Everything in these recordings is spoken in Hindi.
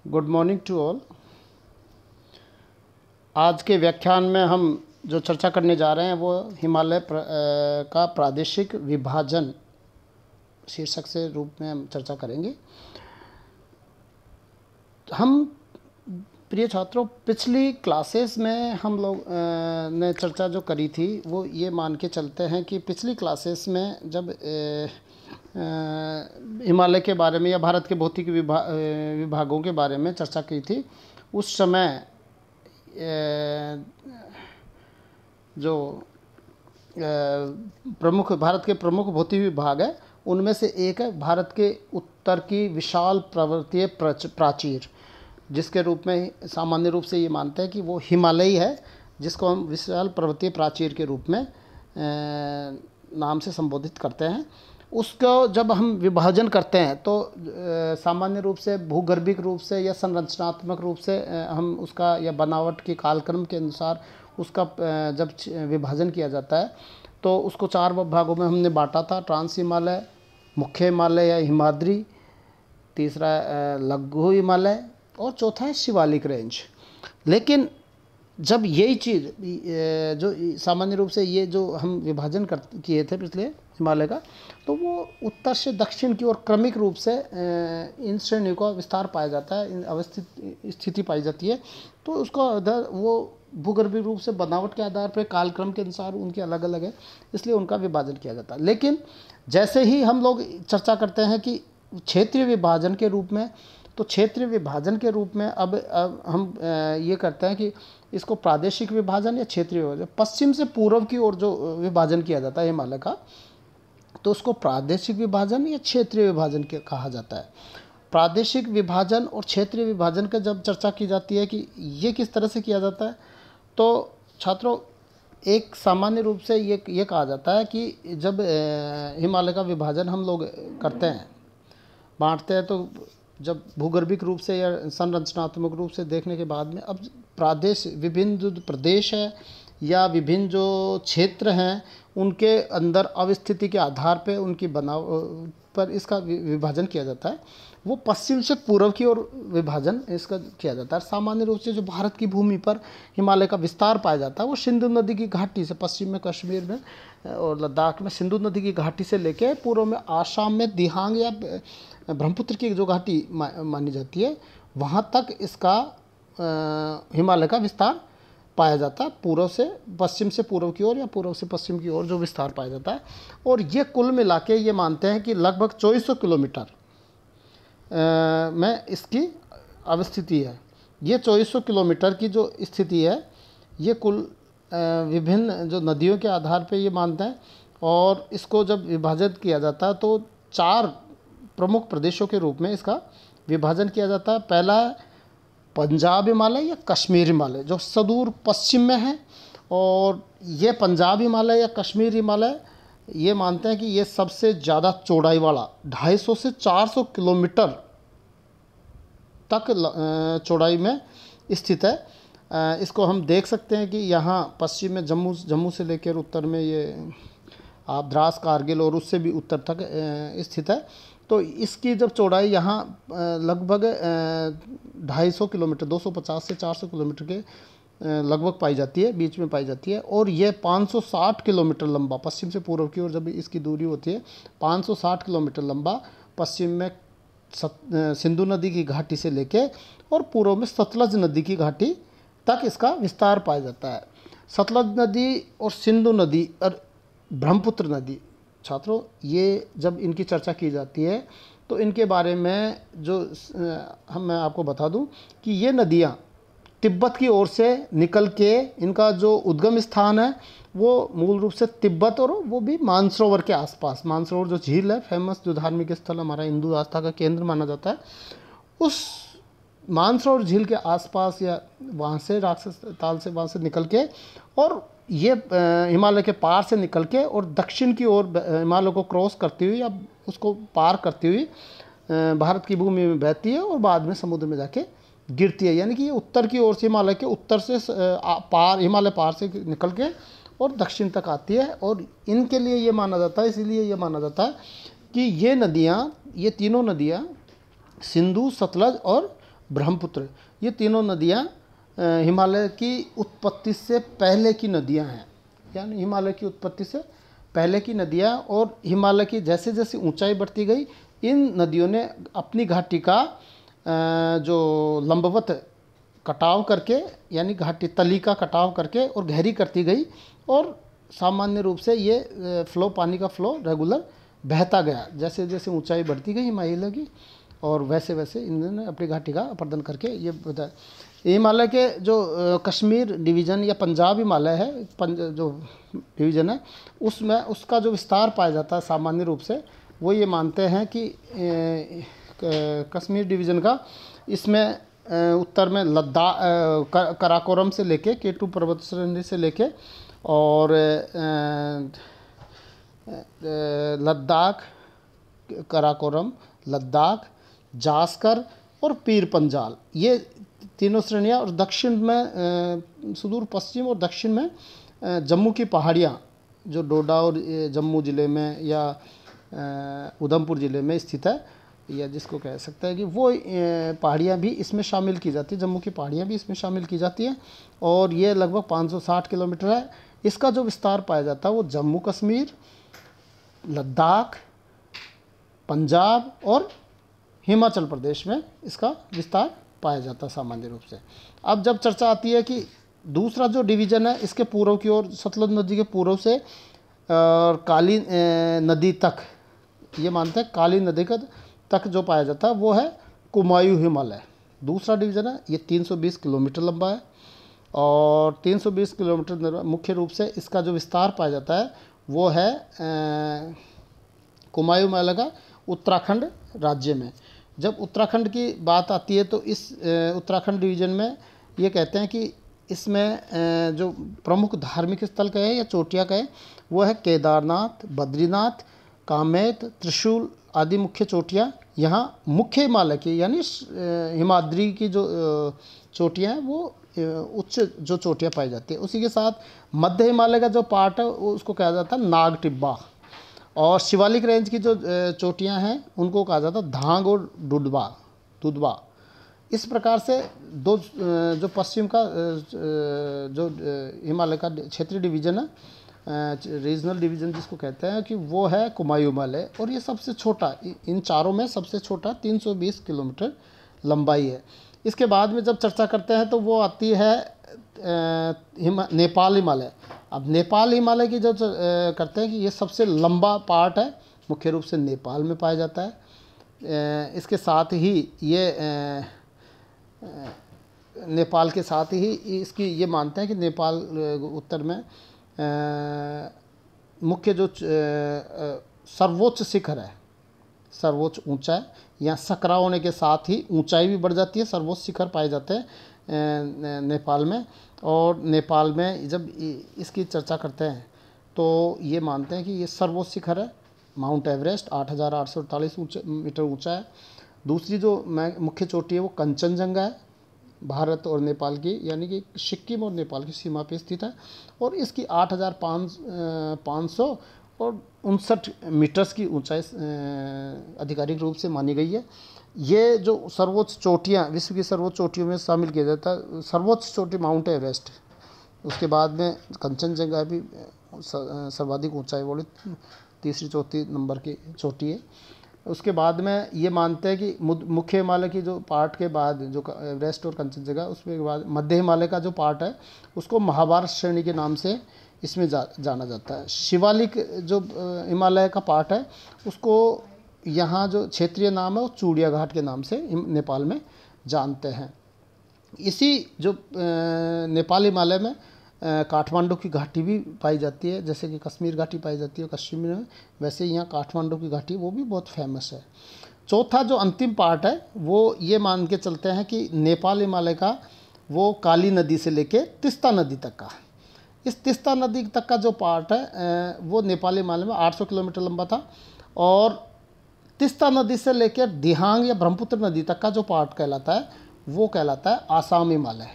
Good morning to all. आज के व्याख्यान में हम जो चर्चा करने जा रहे हैं वो हिमालय का प्रादेशिक विभाजन शीर्षक से रूप में हम चर्चा करेंगे। हम प्रिय छात्रों, पिछली क्लासेस में हम लोग ने चर्चा जो करी थी वो ये मान के चलते हैं कि पिछली क्लासेस में जब हिमालय के बारे में या भारत के भौतिक विभागों के बारे में चर्चा की थी, उस समय जो भारत के प्रमुख भौतिक विभाग है उनमें से एक है भारत के उत्तर की विशाल पर्वतीय प्राचीर, जिसके रूप में सामान्य रूप से ये मानते हैं कि वो हिमालय है, जिसको हम विशाल पर्वतीय प्राचीर के रूप में नाम से संबोधित करते हैं। उसको जब हम विभाजन करते हैं तो सामान्य रूप से भूगर्भिक रूप से या संरचनात्मक रूप से हम उसका या बनावट के कालक्रम के अनुसार उसका जब विभाजन किया जाता है तो उसको 4 भागों में हमने बांटा था। ट्रांस हिमालय, मुख्य हिमालय या हिमाद्री, तीसरा लघु हिमालय और चौथा है शिवालिक रेंज। लेकिन जब यही चीज़ जो सामान्य रूप से ये जो हम विभाजन किए थे पिछले हिमालय का, तो वो उत्तर से दक्षिण की ओर क्रमिक रूप से इन श्रेणियों का विस्तार पाया जाता है, इन अवस्थित स्थिति पाई जाती है। तो उसका वो भूगर्भिक रूप से बनावट के आधार पर कालक्रम के अनुसार उनके अलग अलग है, इसलिए उनका विभाजन किया जाता है। लेकिन जैसे ही हम लोग चर्चा करते हैं कि क्षेत्रीय विभाजन के रूप में, तो क्षेत्रीय विभाजन के रूप में अब हम ये करते हैं कि इसको प्रादेशिक विभाजन या क्षेत्रीय विभाजन, पश्चिम से पूर्व की ओर जो विभाजन किया जाता है हिमालय का, तो उसको प्रादेशिक विभाजन या क्षेत्रीय विभाजन कहा जाता है। प्रादेशिक विभाजन और क्षेत्रीय विभाजन का जब चर्चा की जाती है कि ये किस तरह से किया जाता है, तो छात्रों एक सामान्य रूप से ये कहा जाता है कि जब हिमालय का विभाजन हम लोग करते हैं, बांटते हैं, तो जब भूगर्भिक रूप से या संरचनात्मक रूप से देखने के बाद में अब विभिन्न जो प्रदेश है या विभिन्न जो क्षेत्र हैं उनके अंदर अवस्थिति के आधार पे उनकी बनाव पर इसका विभाजन किया जाता है। वो पश्चिम से पूर्व की ओर विभाजन इसका किया जाता है। सामान्य रूप से जो भारत की भूमि पर हिमालय का विस्तार पाया जाता है वो सिंधु नदी की घाटी से, पश्चिम में कश्मीर में और लद्दाख में सिंधु नदी की घाटी से लेकर पूर्व में आसाम में दिहांग या ब्रह्मपुत्र की जो घाटी मानी जाती है, वहाँ तक इसका हिमालय का विस्तार पाया जाता है। पूर्व से पश्चिम से पूर्व की ओर या पूर्व से पश्चिम की ओर जो विस्तार पाया जाता है, और ये कुल मिला के ये मानते हैं कि लगभग 2400 किलोमीटर में इसकी अवस्थिति है। ये 2400 किलोमीटर की जो स्थिति है ये कुल विभिन्न जो नदियों के आधार पे ये मानते हैं, और इसको जब विभाजित किया जाता है तो 4 प्रमुख प्रदेशों के रूप में इसका विभाजन किया जाता है। पहला है पंजाब हिमालय या कश्मीर हिमालय, जो सुदूर पश्चिम में है, और ये पंजाब हिमालय या कश्मीर हिमालय ये मानते हैं कि ये सबसे ज़्यादा चौड़ाई वाला 250 से 400 किलोमीटर तक चौड़ाई में स्थित है। इसको हम देख सकते हैं कि यहाँ पश्चिम में जम्मू से लेकर उत्तर में ये आप द्रास, कारगिल और उससे भी उत्तर तक स्थित है। तो इसकी जब चौड़ाई यहाँ लगभग 250 किलोमीटर, 250 से 400 किलोमीटर के लगभग पाई जाती है, बीच में पाई जाती है। और ये 560 किलोमीटर लंबा, पश्चिम से पूर्व की ओर जब इसकी दूरी होती है 560 किलोमीटर लंबा, पश्चिम में सिंधु नदी की घाटी से लेके और पूर्व में सतलज नदी की घाटी तक इसका विस्तार पाया जाता है। सतलज नदी और सिंधु नदी और ब्रह्मपुत्र नदी, छात्रों ये जब इनकी चर्चा की जाती है तो इनके बारे में जो मैं आपको बता दूं कि ये नदियाँ तिब्बत की ओर से निकल के इनका जो उद्गम स्थान है वो मूल रूप से तिब्बत, और वो भी मानसरोवर के आसपास, मानसरोवर जो झील है फेमस, जो धार्मिक स्थल हमारा हिंदू आस्था का केंद्र माना जाता है, उस मानसरोवर झील के आसपास या वहाँ से राक्षस ताल से वहाँ से निकल के और ये हिमालय के पार से निकल के और दक्षिण की ओर हिमालय को क्रॉस करती हुई या उसको पार करती हुई भारत की भूमि में बहती है और बाद में समुद्र में जाके गिरती है। यानी कि ये उत्तर की ओर से, हिमालय के उत्तर से पार, हिमालय पार से निकल के और दक्षिण तक आती है। और इनके लिए ये माना जाता है, इसीलिए ये माना जाता है कि ये नदियाँ, ये तीनों नदियाँ सिंधु, सतलज और ब्रह्मपुत्र, ये तीनों नदियाँ हिमालय की उत्पत्ति से पहले की नदियाँ हैं, यानी हिमालय की उत्पत्ति से पहले की नदियाँ। और हिमालय की जैसे जैसे ऊंचाई बढ़ती गई, इन नदियों ने अपनी घाटी का जो लंबवत कटाव करके, यानी घाटी तली का कटाव करके और गहरी करती गई, और सामान्य रूप से ये फ्लो, पानी का फ्लो रेगुलर बहता गया जैसे जैसे ऊंचाई बढ़ती गई हिमालय की, और वैसे वैसे इन्होंने अपनी घाटी का अपर्दन करके ये बताया। हिमालय के जो कश्मीर डिवीज़न या पंजाब हिमालय है, जो डिवीज़न है, उसमें उसका जो विस्तार पाया जाता है सामान्य रूप से, वो ये मानते हैं कि कश्मीर डिवीज़न का इसमें उत्तर में लद्दाख, कराकोरम से लेके केटू पर्वत श्रेणी से लेके और लद्दाख, कराकोरम, लद्दाख, जास्कर और पीर पंजाल, ये तीनों श्रेणियाँ, और दक्षिण में सुदूर पश्चिम और दक्षिण में जम्मू की पहाड़ियाँ, जो डोडा और जम्मू ज़िले में या उधमपुर ज़िले में स्थित है, या जिसको कह सकते हैं कि वो पहाड़ियाँ भी इसमें शामिल की जाती है, जम्मू की पहाड़ियाँ भी इसमें शामिल की जाती हैं। और ये लगभग 560 किलोमीटर है। इसका जो विस्तार पाया जाता है वो जम्मू कश्मीर, लद्दाख, पंजाब और हिमाचल प्रदेश में इसका विस्तार पाया जाता है सामान्य रूप से। अब जब चर्चा आती है कि दूसरा जो डिवीज़न है, इसके पूर्व की ओर, सतलुज नदी के पूर्व से और काली नदी तक, ये मानते हैं काली नदी का तक जो पाया जाता है वो है कुमायूं हिमालय। दूसरा डिवीज़न है, ये 320 किलोमीटर लंबा है, और 320 किलोमीटर मुख्य रूप से इसका जो विस्तार पाया जाता है वो है कुमायूं हिमालय का उत्तराखंड राज्य में। जब उत्तराखंड की बात आती है तो इस उत्तराखंड डिवीज़न में ये कहते हैं कि इसमें जो प्रमुख धार्मिक स्थल कहे या चोटियाँ कहे वो है केदारनाथ, बद्रीनाथ, कामेत, त्रिशूल आदि मुख्य चोटियाँ यहाँ मुख्य हिमालय की, यानी हिमाद्री की जो चोटियाँ हैं वो उच्च जो चोटियाँ पाई जाती है। उसी के साथ मध्य हिमालय का जो पार्ट है उसको कहा जाता है नाग टिब्बा, और शिवालिक रेंज की जो चोटियाँ हैं उनको कहा जाता है धांग और दुधवा। इस प्रकार से दो जो पश्चिम का जो हिमालय का क्षेत्रीय डिवीज़न है, रीजनल डिवीज़न जिसको कहते हैं, कि वो है कुमायूं हिमालय, और ये सबसे छोटा, इन चारों में सबसे छोटा 320 किलोमीटर लंबाई है। इसके बाद में जब चर्चा करते हैं तो वो आती है नेपाल हिमालय। अब नेपाल हिमालय की जो करते हैं कि ये सबसे लंबा पार्ट है, मुख्य रूप से नेपाल में पाया जाता है। इसके साथ ही ये नेपाल के साथ ही इसकी ये मानते हैं कि नेपाल उत्तर में मुख्य जो सर्वोच्च शिखर है, सर्वोच्च ऊंचाई, यहाँ सकरा होने के साथ ही ऊंचाई भी बढ़ जाती है, सर्वोच्च शिखर पाए जाते हैं नेपाल में। और नेपाल में जब इसकी चर्चा करते हैं तो ये मानते हैं कि ये सर्वोच्च शिखर है माउंट एवरेस्ट, 8,848 मीटर ऊंचा है। दूसरी जो मुख्य चोटी है वो कंचनजंगा है, भारत और नेपाल की, यानी कि सिक्किम और नेपाल की सीमा पे स्थित है, और इसकी 8,559 मीटर्स की ऊंचाई आधिकारिक रूप से मानी गई है। ये जो सर्वोच्च चोटियाँ, विश्व की सर्वोच्च चोटियों में शामिल किया जाता है, सर्वोच्च चोटी माउंट एवरेस्ट, उसके बाद में कंचनजंगा भी सर्वाधिक ऊंचाई वाली तीसरी चौथी नंबर की चोटी है। उसके बाद में ये मानते हैं कि मुख्य हिमालय की जो पार्ट के बाद जो एवरेस्ट और कंचनजंगा, उसके बाद मध्य हिमालय का जो पार्ट है उसको महाभारत श्रेणी के नाम से इसमें जाना जाता है। शिवालिक जो हिमालय का पार्ट है उसको यहाँ जो क्षेत्रीय नाम है वो चूड़िया घाट के नाम से नेपाल में जानते हैं। इसी जो नेपाल हिमालय में काठमांडू की घाटी भी पाई जाती है, जैसे कि कश्मीर घाटी पाई जाती है कश्मीर में, वैसे यहाँ काठमांडू की घाटी वो भी बहुत फेमस है। चौथा जो अंतिम पार्ट है वो ये मान के चलते हैं कि नेपाल हिमालय का वो काली नदी से लेके तीस्ता नदी तक का, इस तीस्ता नदी तक का जो पार्ट है वो नेपाल हिमालय में 800 किलोमीटर लंबा था, और तीस्ता नदी से लेकर दिहांग या ब्रह्मपुत्र नदी तक का जो पार्ट कहलाता है वो कहलाता है आसाम हिमालय।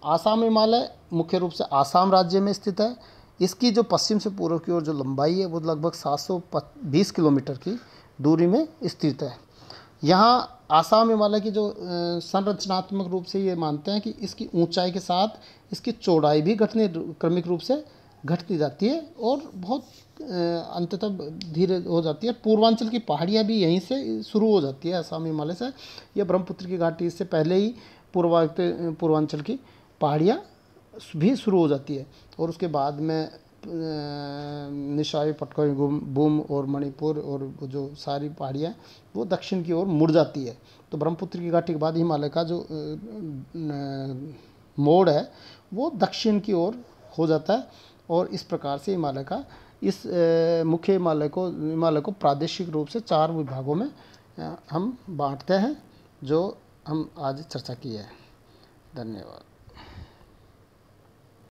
आसाम हिमालय मुख्य रूप से आसाम राज्य में स्थित है। इसकी जो पश्चिम से पूर्व की ओर जो लंबाई है वो लगभग 720 किलोमीटर की दूरी में स्थित है। यहाँ आसाम हिमालय की जो संरचनात्मक रूप से ये मानते हैं कि इसकी ऊंचाई के साथ इसकी चौड़ाई भी घटने क्रमिक रूप से घटती जाती है और बहुत अंततः धीरे हो जाती है। पूर्वांचल की पहाड़ियाँ भी यहीं से शुरू हो जाती है, आसाम हिमालय से। यह ब्रह्मपुत्र की घाटी इससे पहले ही पूर्वांचल की पहाड़ियाँ भी शुरू हो जाती है और उसके बाद में निशाई, पटकाई, बूम और मणिपुर और वो जो सारी पहाड़ियाँ वो दक्षिण की ओर मुड़ जाती है। तो ब्रह्मपुत्र की घाटी के बाद हिमालय का जो मोड़ है वो दक्षिण की ओर हो जाता है और इस प्रकार से हिमालय का इस मुख्य हिमालय को प्रादेशिक रूप से 4 विभागों में हम बांटते हैं, जो हम आज चर्चा की है। धन्यवाद।